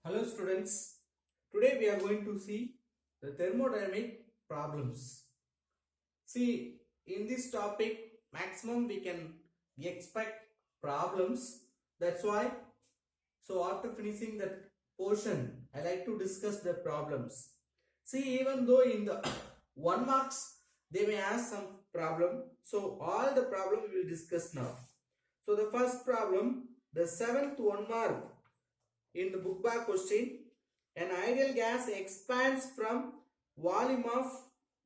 Hello students, today we are going to see the thermodynamic problems. See, in this topic maximum we can expect problems. That's why, so after finishing that portion, I like to discuss the problems. See, even though in the 1 marks they may ask some problem, so all the problem we will discuss now. So the first problem, the 7th 1 mark in the book back question, an ideal gas expands from volume of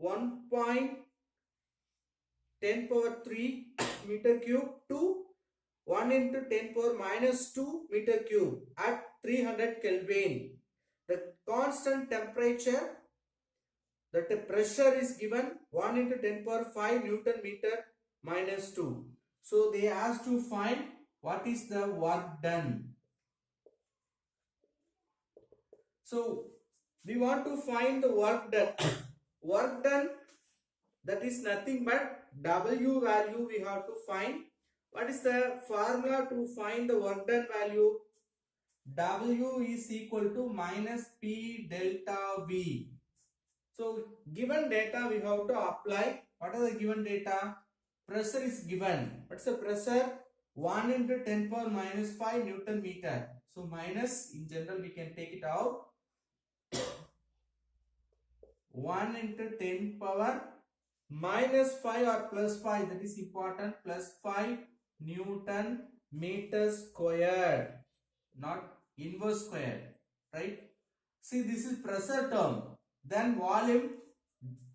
1.10 power 3 meter cube to 1 into 10 power minus 2 meter cube at 300 Kelvin. The constant temperature, that the pressure is given 1 into 10 power 5 Newton meter minus 2. So they asked to find what is the work done. So we want to find the work done. Work done, that is nothing but W value we have to find. What is the formula to find the work done value? W is equal to minus P delta V. So given data we have to apply. What are the given data? Pressure is given. What's the pressure? 1 into 10 power minus 5 Newton meter. So minus, in general we can take it out. 1 into 10 power minus 5 or plus 5, that is important, plus 5 Newton meter squared, not inverse square, right? See, this is pressure term. Then volume,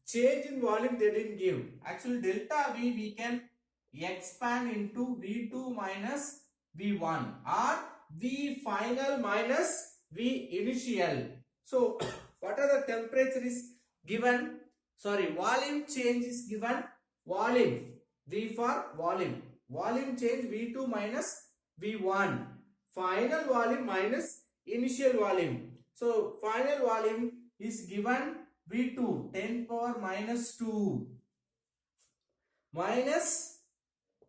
change in volume they didn't give. Actually delta V we can expand into V2 minus V1 or V final minus V initial. So what are the temperature is given? Sorry, volume change is given. Volume, V for volume. Volume change V2 minus V1. Final volume minus initial volume. So final volume is given V2 10 power minus 2 minus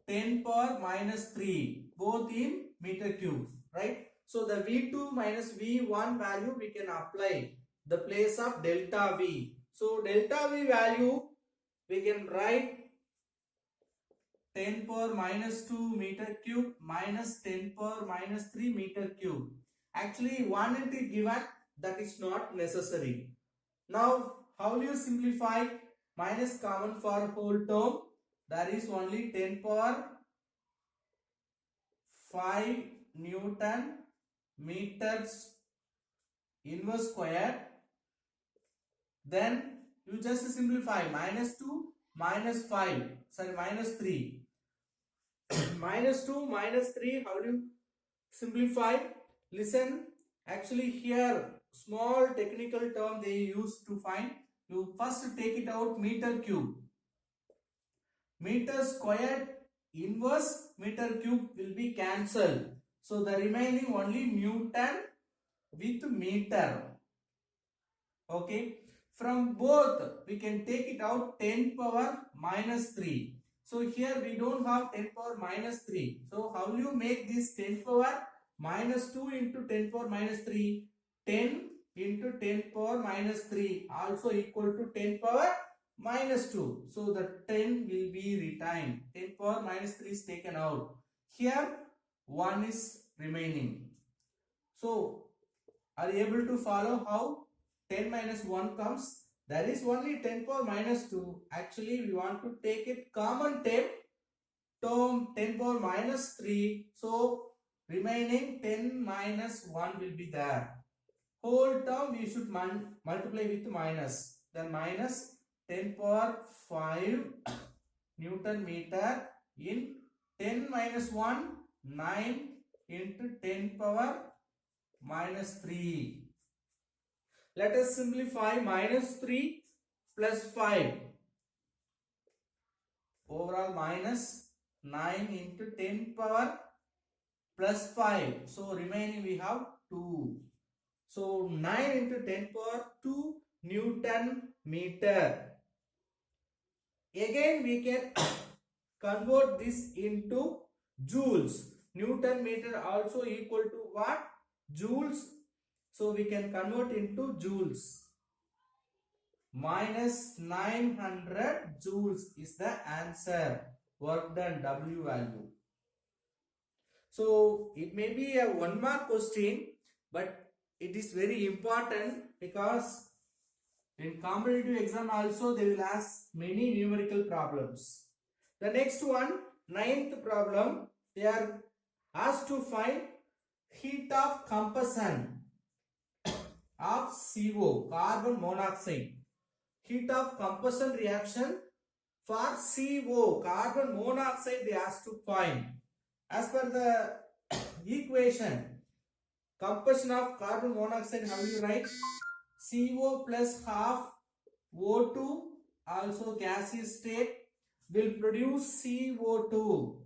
10 power minus 3, both in meter cube, right? So the V2 minus V1 value we can apply the place of delta V. So delta V value we can write 10 power minus 2 meter cube minus 10 power minus 3 meter cube. Actually 1 is given, that is not necessary. Now how will you simplify? Minus common for whole term, there is only 10 power 5 Newton meters inverse square. Then you just simplify minus 2 minus 5, sorry, minus 3. Minus 2 minus 3, how do you simplify? Listen, actually here small technical term they used to find. You first take it out, meter cube. Meter squared inverse meter cube will be cancelled. So the remaining only Newton with meter. Okay. From both we can take it out 10 power minus 3. So here we don't have 10 power minus 3. So how will you make this 10 power minus 2 into 10 power minus 3? 10 into 10 power minus 3 also equal to 10 power minus 2. So the 10 will be retained. 10 power minus 3 is taken out. Here 1 is remaining. So are you able to follow how 10 minus 1 comes? There is only 10 power minus 2. Actually we want to take it common term 10 power minus 3. So remaining 10 minus 1 will be there. Whole term we should multiply with minus. Then minus 10 power 5 Newton meter in 10 minus 1, 9 into 10 power minus 3. Let us simplify minus 3 plus 5. Overall minus 9 into 10 power plus 5. So remaining we have 2. So 9 into 10 power 2 Newton meter. Again we can convert this into joules. Newton meter also equal to what? Joules So we can convert into joules. Minus 900 joules is the answer. Work done, W value. So it may be a 1 mark question, but it is very important because in competitive exam also they will ask many numerical problems. The next one, ninth problem, they are asked to find heat of combustion of CO, carbon monoxide. Heat of combustion reaction for CO, carbon monoxide, they asked to find. As per the equation, combustion of carbon monoxide, how you write? CO plus half O2, also gaseous state, will produce CO2.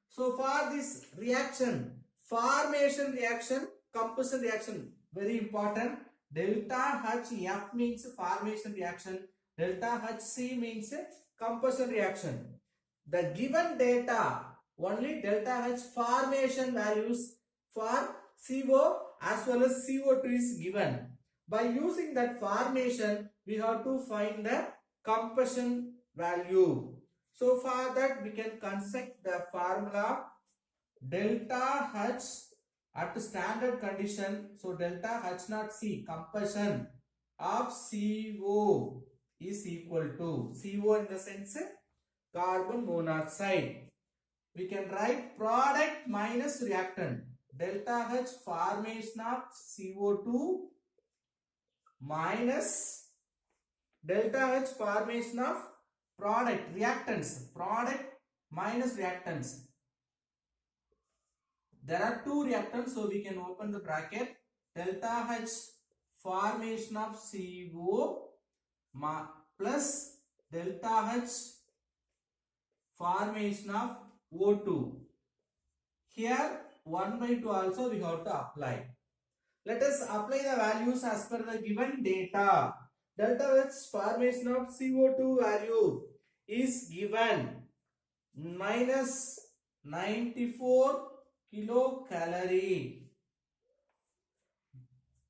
So for this reaction, formation reaction, combustion reaction, very important. Delta HF means formation reaction. Delta HC means combustion reaction. The given data, only delta H formation values for CO as well as CO2 is given. By using that formation, we have to find the combustion value. So for that, we can construct the formula delta H at standard condition. So delta H naught C, combustion of CO is equal to, CO in the sense carbon monoxide. We can write product minus reactant. Delta H formation of CO2 minus delta H formation of product, reactants, product minus reactants. There are two reactants, so we can open the bracket. Delta H formation of CO plus delta H formation of O2. Here 1 by 2 also we have to apply. Let us apply the values as per the given data. Delta H formation of CO2 value is given minus 94 kilocalorie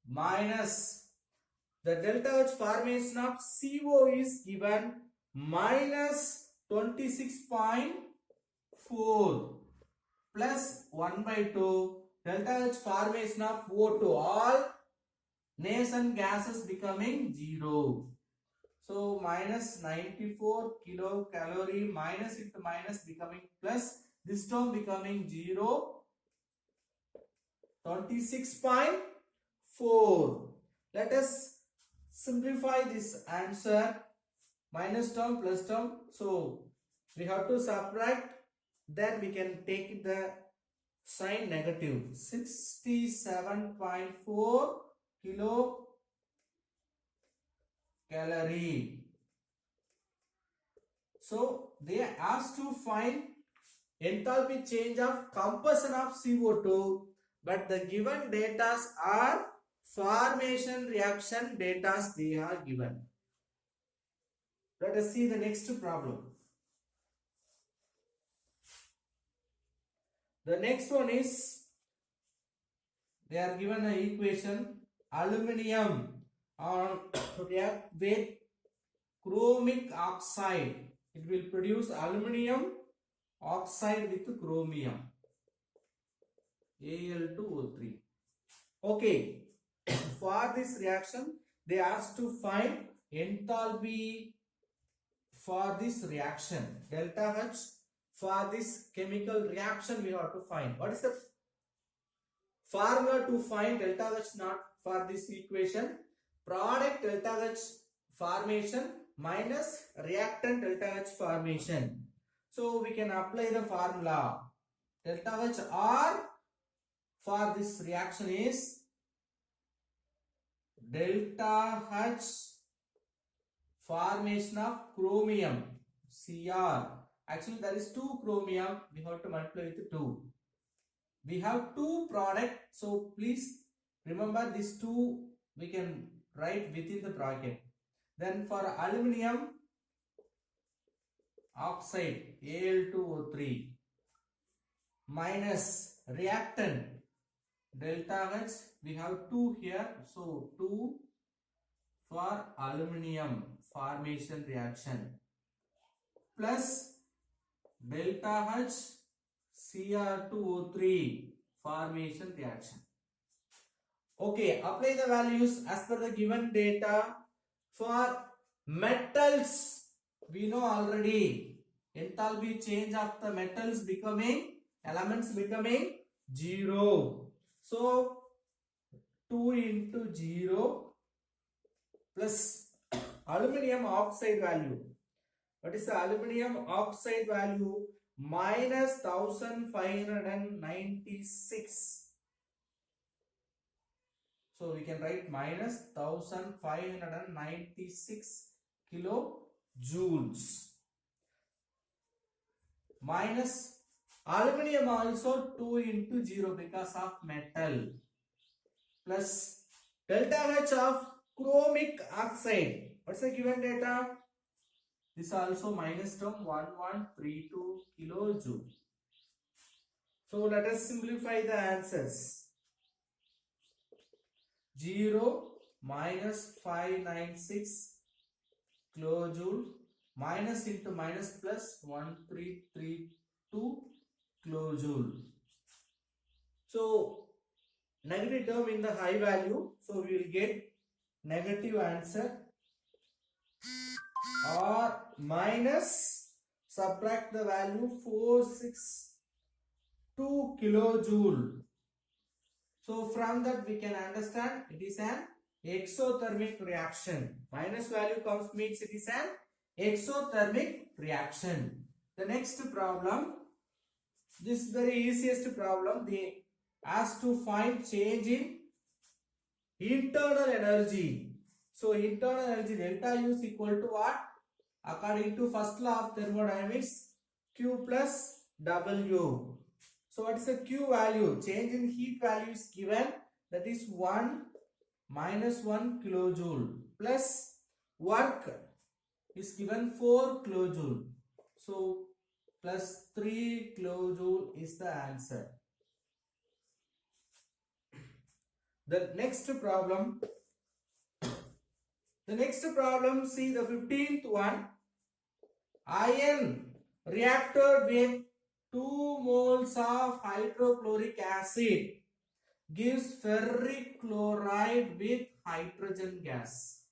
minus the delta H formation of CO is given minus 26.4 plus 1 by 2 delta H formation of O2, all nascent gases becoming 0. So minus 94 kilocalorie minus into minus becoming plus, this term becoming 0, 26.4. Let us simplify this answer. Minus term plus term, so we have to subtract, then we can take the sign negative. 67.4 kilocalorie. So they asked to find enthalpy change of combustion of CO2, but the given data are formation reaction data they are given. Let us see the next problem. The next one is, they are given an equation, aluminium react with chromic oxide. It will produce aluminium oxide with chromium, Al2O3. Okay, for this reaction, they asked to find enthalpy for this reaction. Delta H for this chemical reaction we have to find. What is the formula to find delta H naught for this equation? Product delta H formation minus reactant delta H formation. So we can apply the formula. Delta H R for this reaction is delta H formation of chromium, Cr. Actually there is 2 chromium, we have to multiply with 2. We have 2 product, so please remember these 2 we can write within the bracket. Then for aluminium oxide, Al2O3 minus reactant delta H, we have 2 here, so 2 for aluminum formation reaction plus delta H Cr2O3 formation reaction. Okay, apply the values as per the given data. For metals, we know already enthalpy change of the metals becoming, elements becoming 0. So 2 into 0 plus aluminum oxide value. What is the aluminum oxide value? Minus 1596. So we can write minus 1596 kilojoules. Minus aluminum also 2 into 0 because of metal. Plus delta H of chromic oxide. What's the given data? This also minus term 1132 kilojoule. So let us simplify the answers. 0 minus 596 kilojoule minus into minus plus 1332 kilojoule. So negative term in the high value, so we will get negative answer, or minus subtract the value 462 kilojoule. So from that we can understand it is an exothermic reaction. Minus value comes means it is an exothermic reaction. The next problem, this is very easiest problem. They ask to find change in internal energy. So internal energy delta U is equal to what? According to first law of thermodynamics, Q plus W. So what is the Q value? Change in heat value is given, that is 1 minus 1 kilojoule plus work is given 4 kilojoule. So plus 3 kilojoule is the answer. The next problem, see the 15th one. Iron reactor with 2 moles of hydrochloric acid gives ferric chloride with hydrogen gas.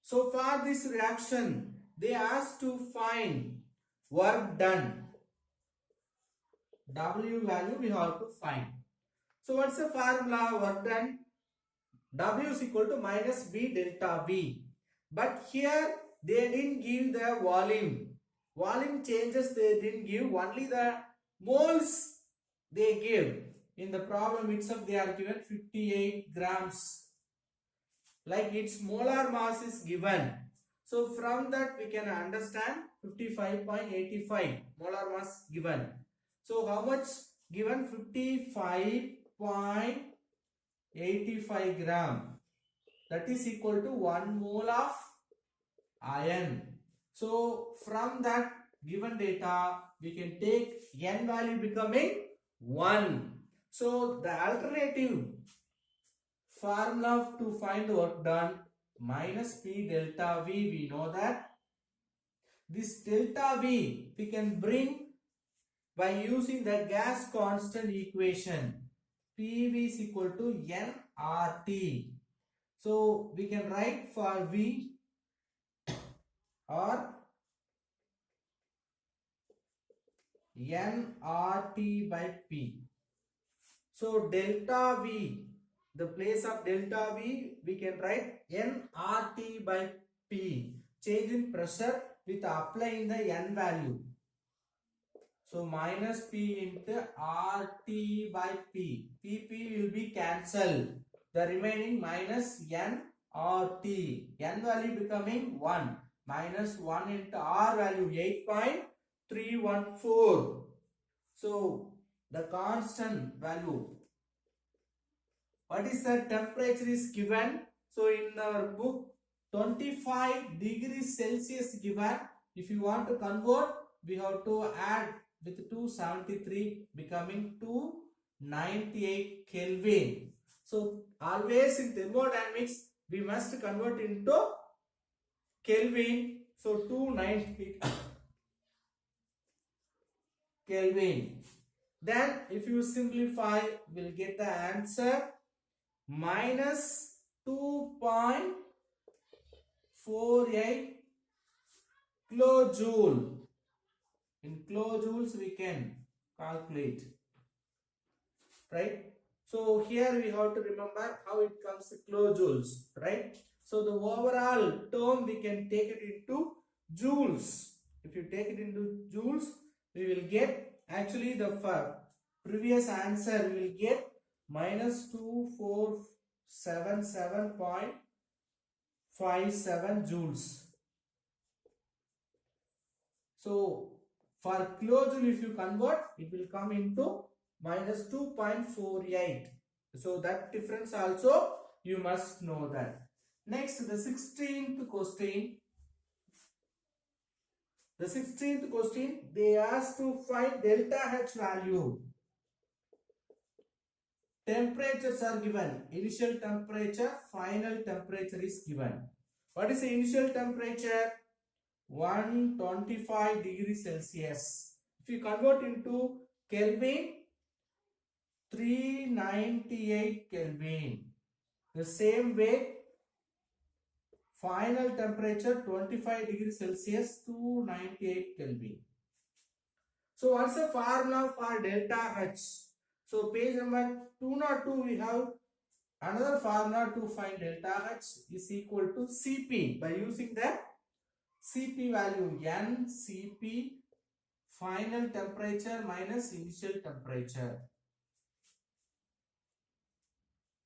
So for this reaction, they asked to find work done. W value we have to find. So what's the formula? Work done, W is equal to minus B delta V. But here they didn't give the volume. Volume changes they didn't give, only the moles they give. In the problem itself they are given 58 grams. Like its molar mass is given. So from that we can understand 55.85 molar mass given. So how much given? 55.85 gram. That is equal to 1 mole of iron. So from that given data we can take N value becoming 1. So the alternative formula to find the work done, minus P delta V, we know that this delta V we can bring by using the gas constant equation. PV is equal to nRT. So we can write for V or nRT by P. So delta V, the place of delta V, we can write nRT by P. Change in pressure with applying the N value. So minus P into RT by P. PP will be cancelled. The remaining minus nRT. N value becoming 1. Minus 1 into R value 8.314. So the constant value. What is the temperature is given? So in our book 25 degrees Celsius given. If you want to convert, we have to add with 273 becoming 2 98 Kelvin. So always in thermodynamics we must convert into Kelvin. So 290 Kelvin. Then if you simplify, we'll get the answer minus 2.48 kilojoule. In kilojoules we can calculate, right? So here we have to remember how it comes to kilojoules, right? So the overall term we can take it into joules. If you take it into joules, we will get actually the previous answer we will get minus 2477.57 joules. So for kilojoule if you convert, it will come into minus 2.48. So that difference also you must know that. Next, the 16th question. The 16th question, they asked to find delta H value. Temperatures are given. Initial temperature, final temperature is given. What is the initial temperature? 125 degrees Celsius. If you convert into Kelvin, 398 Kelvin. The same way, final temperature 25 degrees Celsius, 298 Kelvin. So what's the formula for delta H? So page number 202 we have another formula to find delta H is equal to Cp by using the Cp value, N Cp final temperature minus initial temperature.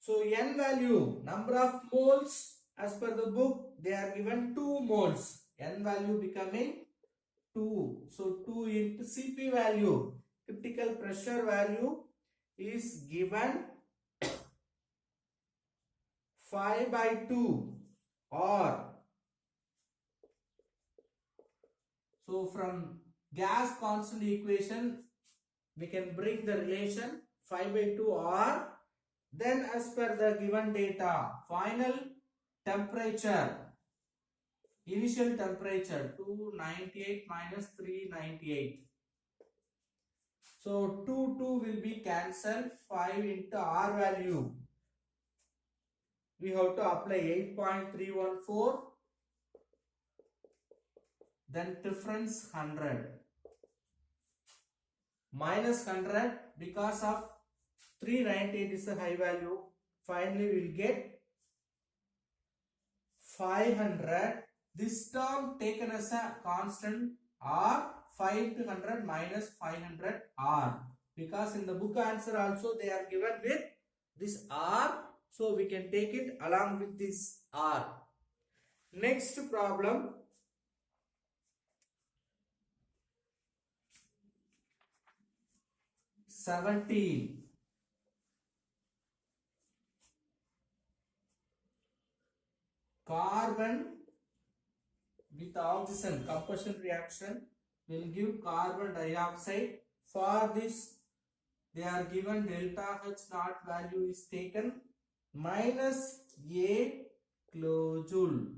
So N value, number of moles, as per the book they are given 2 moles. N value becoming 2. So 2 into Cp value, critical pressure value is given 5/2 or so from gas constant equation we can bring the relation 5/2 or then as per the given data final temperature initial temperature 298 minus 398. So 2 will be cancelled, 5 into R value we have to apply 8.314, then difference 100 minus 100 because of 398 is a high value. Finally we will get 500. This term taken as a constant or 5 to 100 minus 500 R, because in the book answer also they are given with this R, so we can take it along with this R. Next problem, (17). Carbon with oxygen combustion reaction will give carbon dioxide. For this they are given delta H naught value is taken minus A kilojoule.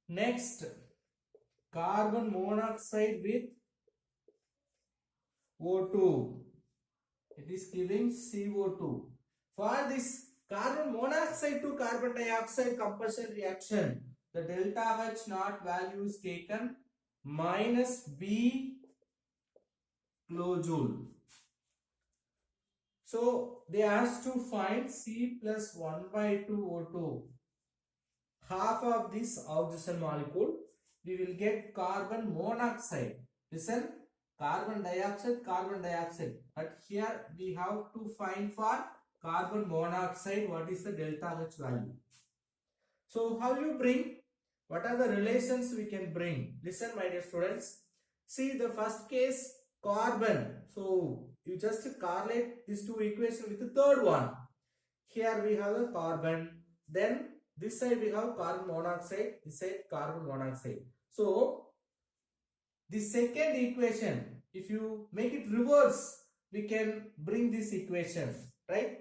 Next, carbon monoxide with O2, it is giving CO2. For this carbon monoxide to carbon dioxide combustion reaction, the delta H naught value is taken minus B kilojoule. So they asked to find C plus 1/2 O2, half of this oxygen molecule. We will get carbon monoxide. Listen, carbon dioxide, but here we have to find for carbon monoxide what is the delta H value. So how you bring, what are the relations we can bring? Listen my dear students, see the first case carbon, so you just correlate these two equations with the third one. Here we have the carbon, then this side we have carbon monoxide, this side carbon monoxide. So the second equation, if you make it reverse, we can bring this equation, right?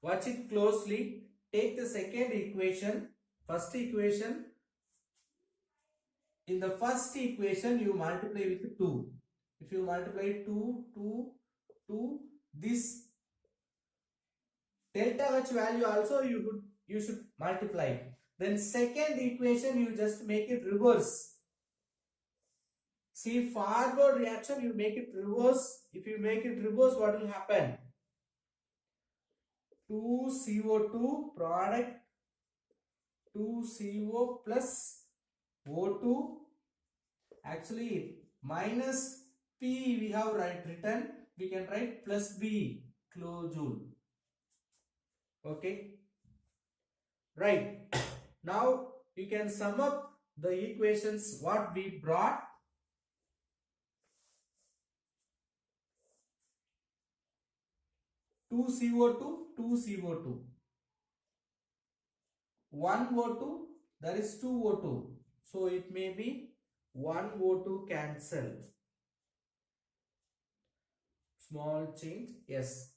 Watch it closely. Take the second equation, first equation. In the first equation, you multiply with 2. If you multiply 2, this delta H value also you should multiply. Then second equation, you just make it reverse. See, forward reaction, you make it reverse. If you make it reverse, what will happen? 2CO2 product 2CO plus O2. Actually, minus P we have written. We can write plus B kilojoule. Okay. Right. Now you can sum up the equations what we brought. Two CO2, 1 O2, there is 2 O2. So it may be 1 O2 cancel. Small change, yes.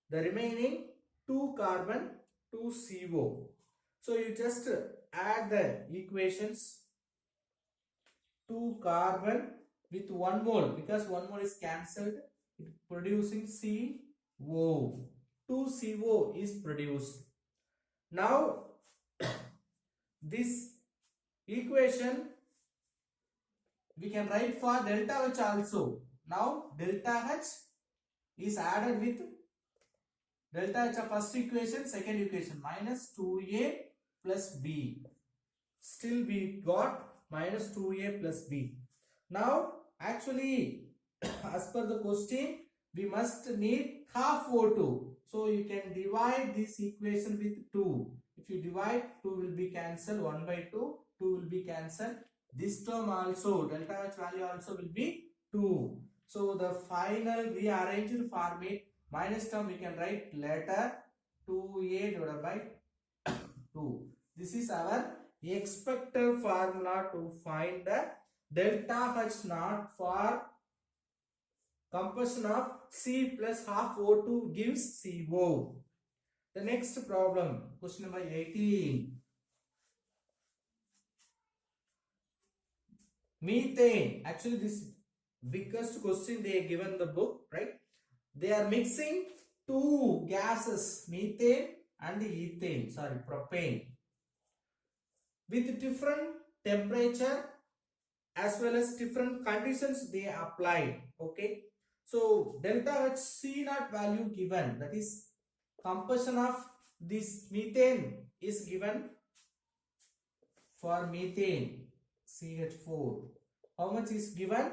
The remaining 2 carbon, 2 CO. So you just add the equations. 2 carbon with 1 mole, because 1 mole is cancelled, it producing CO. 2 CO is produced. Now this equation we can write for delta H also. Now delta H is added with delta H of first equation, second equation, minus 2A plus B. Still we got minus 2A plus B. Now actually as per the question, we must need half O2. So you can divide this equation with 2. If you divide, 2 will be cancelled, 1 by 2, 2 will be cancelled. This term also, delta H value also will be 2. So the final rearranged format, minus term we can write later 2A divided by 2. This is our expected formula to find the delta H naught for combustion of C plus half O2 gives CO. The next problem, question number 18. Methane. Actually, this biggest question they are given the book, right? They are mixing two gases, methane and ethane, sorry, propane, with different temperature as well as different conditions they applied. Okay. So delta H C naught value given, that is combustion of this methane is given for methane CH4. How much is given?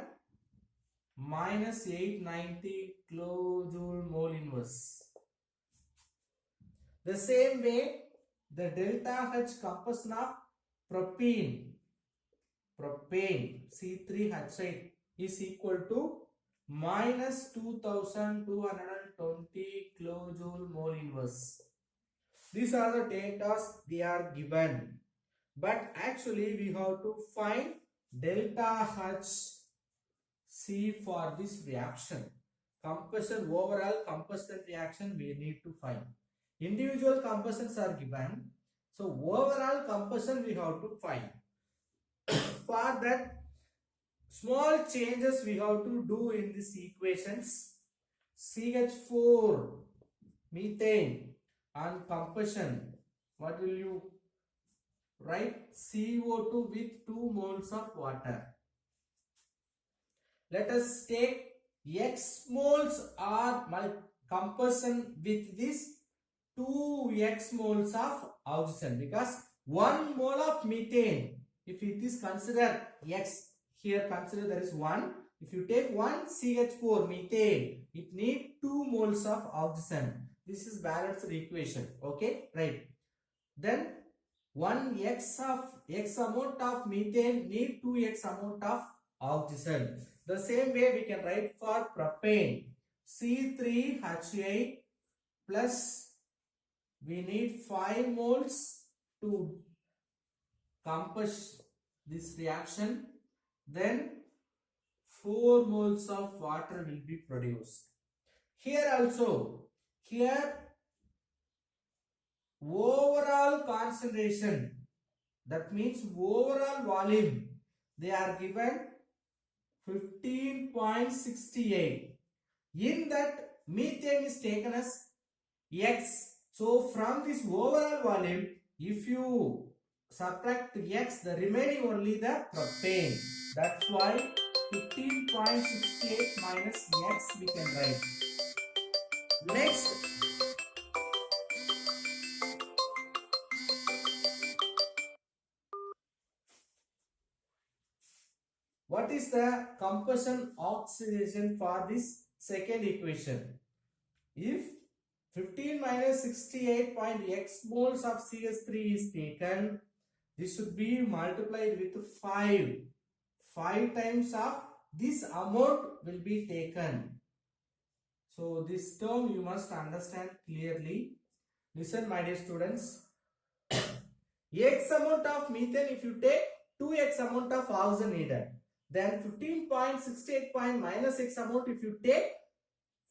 Minus 890 kilojoule mole inverse. The same way, the delta H combustion of propane C3H8 is equal to minus 2220 kilojoule mole inverse. These are the data they are given, but actually we have to find delta H C for this reaction. Combustion, overall combustion reaction we need to find. Individual combustions are given, so overall combustion we have to find. For that, small changes we have to do in these equations. CH4 methane and combustion, what will you write? CO2 with 2 moles of water. Let us take X moles or combustion with this 2X moles of oxygen, because 1 mole of methane, if it is considered X, here consider there is 1. If you take 1 CH4 methane, it needs 2 moles of oxygen. This is balanced equation. Okay, right. Then 1X amount of methane need 2X amount of oxygen. The same way we can write for propane. C3H8 plus we need 5 moles to compass this reaction. Then 4 moles of water will be produced. Here also, here overall concentration, that means overall volume, they are given 15.68. In that, methane is taken as X. So from this overall volume, if you subtract X, the remaining only the propane. That's why 15.68 minus X we can write. Next, what is the combustion oxidation for this second equation? If 15 minus 68.x moles of CS3 is taken, this should be multiplied with 5. 5 times of this amount will be taken. So this term you must understand clearly. Listen, my dear students. X amount of methane, if you take 2x amount of oxygen needed, then 15.68 minus x amount, if you take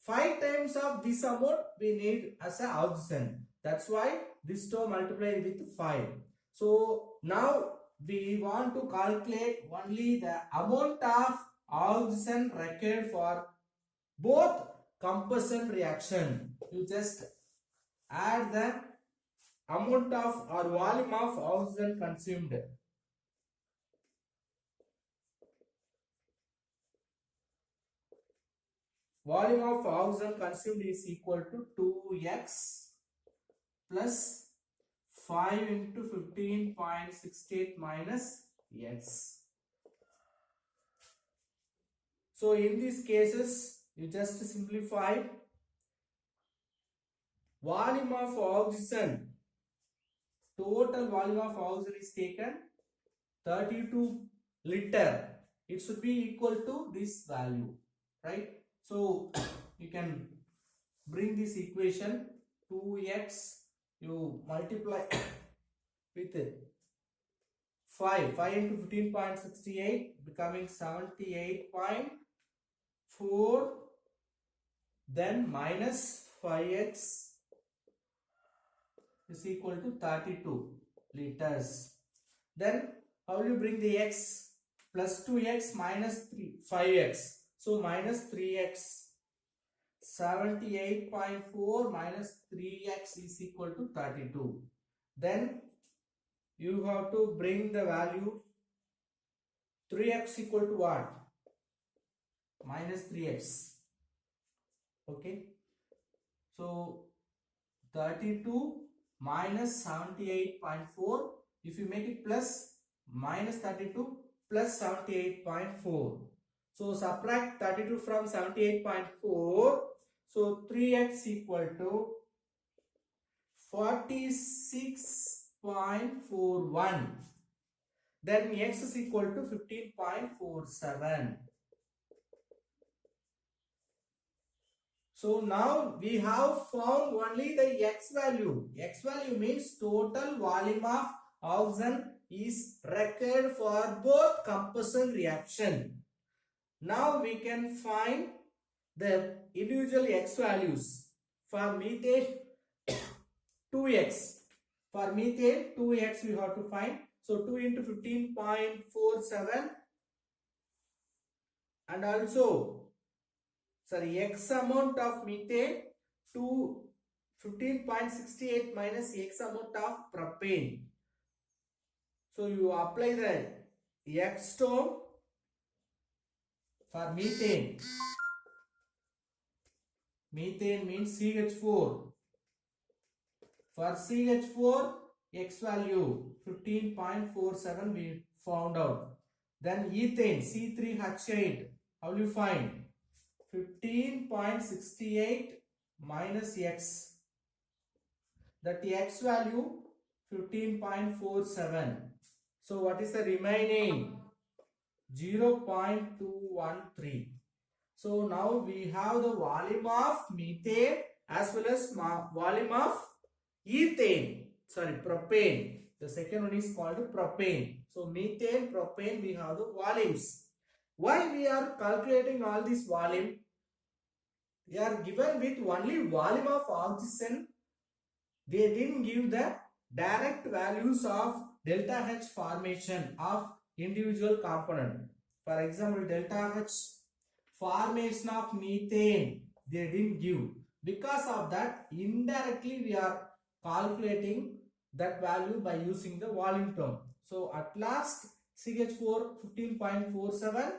5 times of this amount we need as a oxygen. That's why this term multiplied with 5. So now we want to calculate only the amount of oxygen required for both combustion reaction. You just add the amount of or volume of oxygen consumed. Volume of oxygen consumed is equal to 2x plus 5 into 15.68 minus x. So in these cases, you just simplify. Volume of oxygen, total volume of oxygen is taken 32 liter. It should be equal to this value, right? So you can bring this equation 2x, you multiply with 5 into 15.68 becoming 78.4, then minus 5x is equal to 32 liters. Then how will you bring the x? Plus 2x minus 5x. So minus 3x. 78.4 minus 3x is equal to 32. Then you have to bring the value 3x equal to what? Minus 3x. Okay. So 32 minus 78.4. If you make it plus, minus 32 plus 78.4. So subtract 32 from 78.4. So 3x equal to 46.41. Then x is equal to 15.47. So now we have found only the x value. X value means total volume of oxygen is required for both combustion reaction. Now we can find the individual x values. For methane 2x. For methane 2x we have to find. So 2 into 15.47 and also x amount of methane to 15.68 minus x amount of propane. So you apply the x term for methane. Methane means CH4. For CH4, x value 15.47 we found out. Then ethane C3H8. How will you find? 15.68 minus x. That x value 15.47. So what is the remaining? 0.213. So now we have the volume of methane as well as volume of propane. The second one is called propane. So methane, propane, we have the volumes. Why we are calculating all this volume? We are given with only volume of oxygen. They didn't give the direct values of delta H formation of individual component. For example, delta H formation of methane they didn't give. Because of that, indirectly we are calculating that value by using the volume term. So at last CH4 15.47,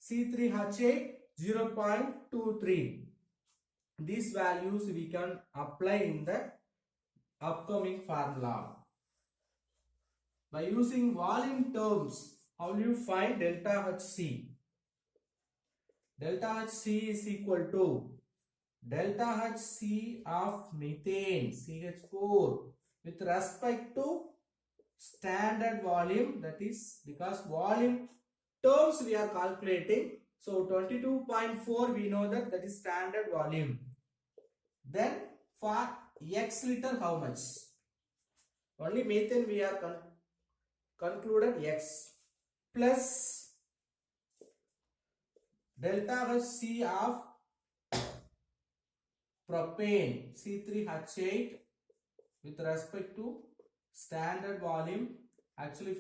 C3H8 0.23. These values we can apply in the upcoming formula. By using volume terms, how will you find delta HC? Delta HC is equal to delta HC of methane CH4 with respect to standard volume, that is because volume terms we are calculating. So 22.4 we know that is standard volume. Then for X liter how much? Only methane we are concluded X plus delta HC of propane C3H8 with respect to standard volume, actually